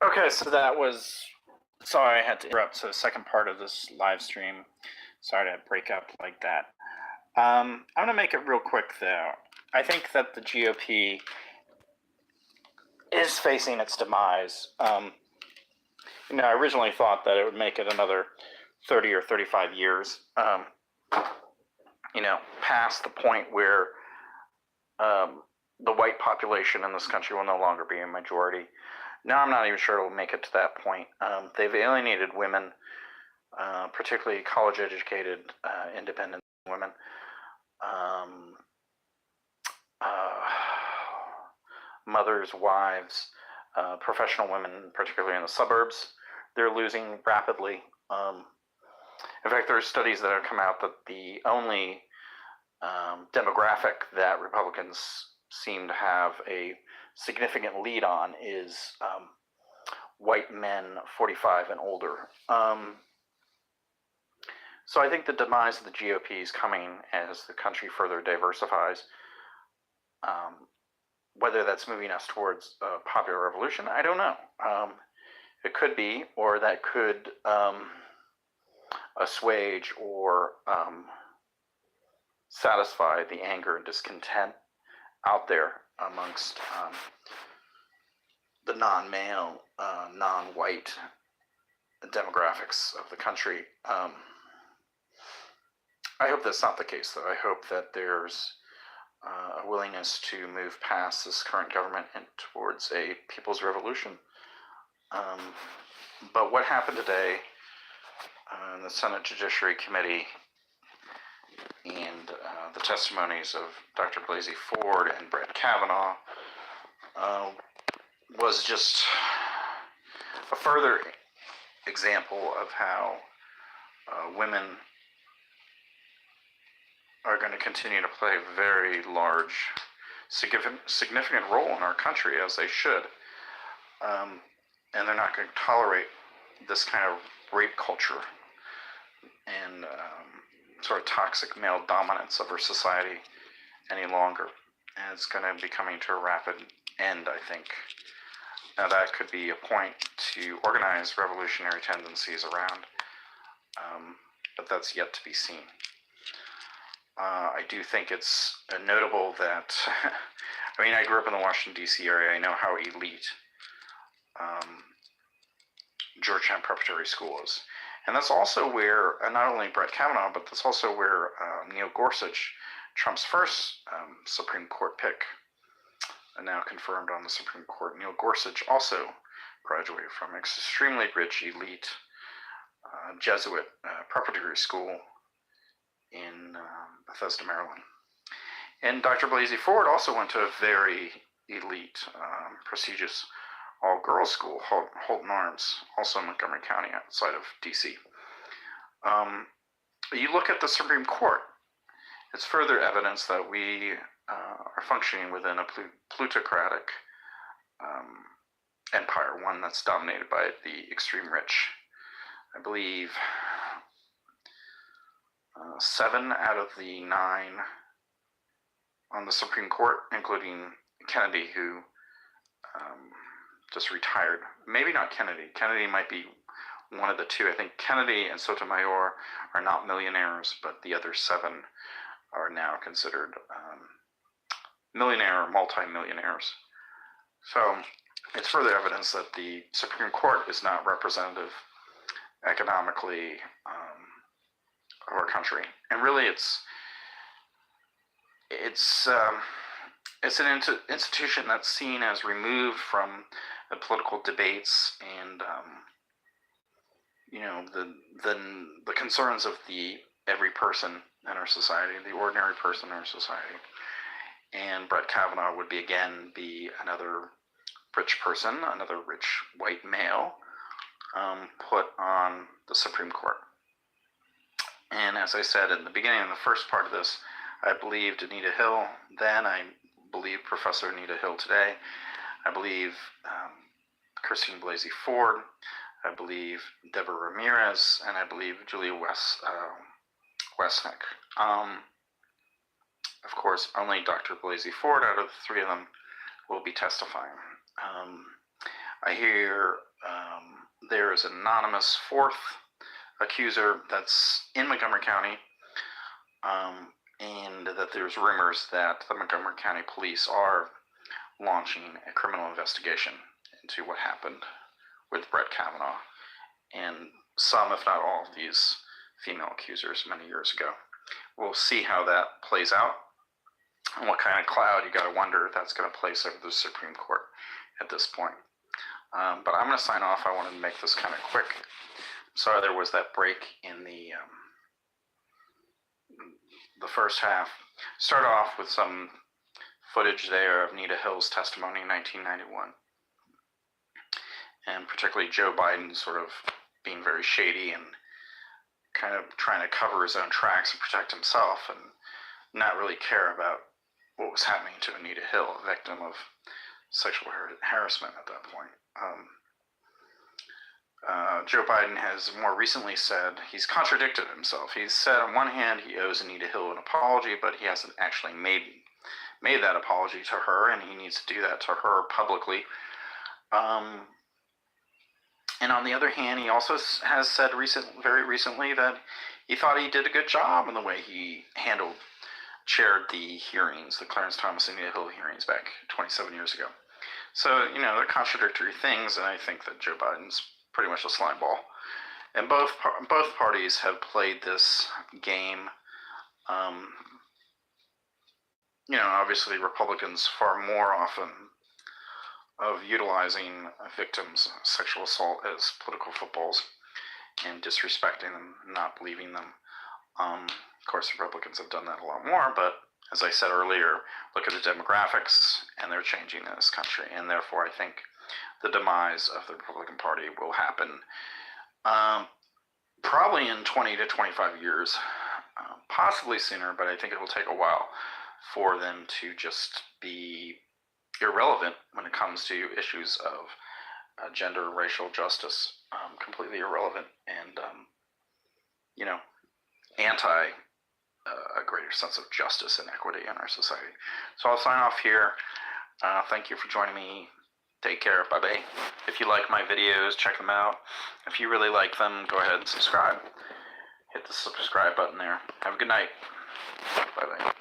Okay, so that was, sorry I had to interrupt. So the second part of this live stream, sorry to break up like that. I'm going to make it real quick though. I think that the GOP is facing its demise. I originally thought that it would make it another 30 or 35 years, past the point where the white population in this country will no longer be a majority. Now I'm not even sure it'll make it to that point. They've alienated women, particularly college-educated, independent women. Mothers, wives, professional women, particularly in the suburbs, they're losing rapidly. In fact, there are studies that have come out that the only demographic that Republicans seem to have a significant lead on is white men 45 and older. So I think the demise of the GOP is coming as the country further diversifies. Whether that's moving us towards a popular revolution, I don't know. It could be, or that could assuage or satisfy the anger and discontent out there amongst the non-male, non-white demographics of the country. I hope that's not the case, though. I hope that there's a willingness to move past this current government and towards a people's revolution. But what happened today in the Senate Judiciary Committee and the testimonies of Dr. Blasey Ford and Brett Kavanaugh was just a further example of how women are going to continue to play a very large, significant role in our country, as they should. And they're not going to tolerate this kind of rape culture and sort of toxic male dominance of our society any longer. And it's going to be coming to a rapid end, I think. Now that could be a point to organize revolutionary tendencies around, but that's yet to be seen. I do think it's notable that, I grew up in the Washington, D.C. area. I know how elite Georgetown Preparatory School is. And that's also where, not only Brett Kavanaugh, but that's also where Neil Gorsuch, Trump's first Supreme Court pick, now confirmed on the Supreme Court, Neil Gorsuch also graduated from an extremely rich, elite Jesuit preparatory school in Bethesda, Maryland. And Dr. Blasey Ford also went to a very elite, prestigious all-girls school, Holton Arms, also in Montgomery County outside of D.C. You look at the Supreme Court, it's further evidence that we are functioning within a plutocratic empire, one that's dominated by the extreme rich. I believe 7 out of the 9 on the Supreme Court, including Kennedy, who just retired. Maybe not Kennedy. Kennedy might be one of the two. I think Kennedy and Sotomayor are not millionaires, but the other 7 are now considered millionaire or multi-millionaires. So it's further evidence that the Supreme Court is not representative economically of our country. And really it's an institution that's seen as removed from the political debates and the concerns of the every person in our society, the ordinary person in our society. And Brett Kavanaugh would be another rich person, another rich white male put on the Supreme Court. And as I said in the beginning, in the first part of this, I believed Anita Hill then, I believe Professor Anita Hill today, I believe Christine Blasey Ford, I believe Deborah Ramirez, and I believe Julia Westnick. Of course, only Dr. Blasey Ford out of the 3 of them will be testifying. I hear there is an anonymous fourth accuser that's in Montgomery County, and that there's rumors that the Montgomery County Police are launching a criminal investigation into what happened with Brett Kavanaugh and some, if not all, of these female accusers many years ago. We'll see how that plays out and what kind of cloud, you got to wonder, that's going to place over the Supreme Court at this point. But I'm going to sign off. I wanted to make this kind of quick. Sorry there was that break in the first half. Start off with some footage there of Nita Hill's testimony in 1991. And particularly Joe Biden sort of being very shady and kind of trying to cover his own tracks and protect himself and not really care about what was happening to Anita Hill, a victim of sexual harassment at that point. Joe Biden has more recently said, he's contradicted himself. He's said on one hand he owes Anita Hill an apology, but he hasn't actually made that apology to her, and he needs to do that to her publicly. And on the other hand, he also has said very recently that he thought he did a good job in the way he chaired the hearings, the Clarence Thomas and Anita Hill hearings back 27 years ago. So, they're contradictory things, and I think that Joe Biden's pretty much a slime ball. And both parties have played this game. Obviously Republicans far more often of utilizing victims of sexual assault as political footballs and disrespecting them, not believing them. Of course, the Republicans have done that a lot more, but as I said earlier, look at the demographics, and they're changing in this country, and therefore I think the demise of the Republican Party will happen probably in 20 to 25 years, possibly sooner, but I think it will take a while for them to just be irrelevant when it comes to issues of gender, racial justice, completely irrelevant, and anti a greater sense of justice and equity in our society. So I'll sign off here. Thank you for joining me. Take care. Bye-bye. If you like my videos, check them out. If you really like them, go ahead and subscribe. Hit the subscribe button there. Have a good night. Bye-bye.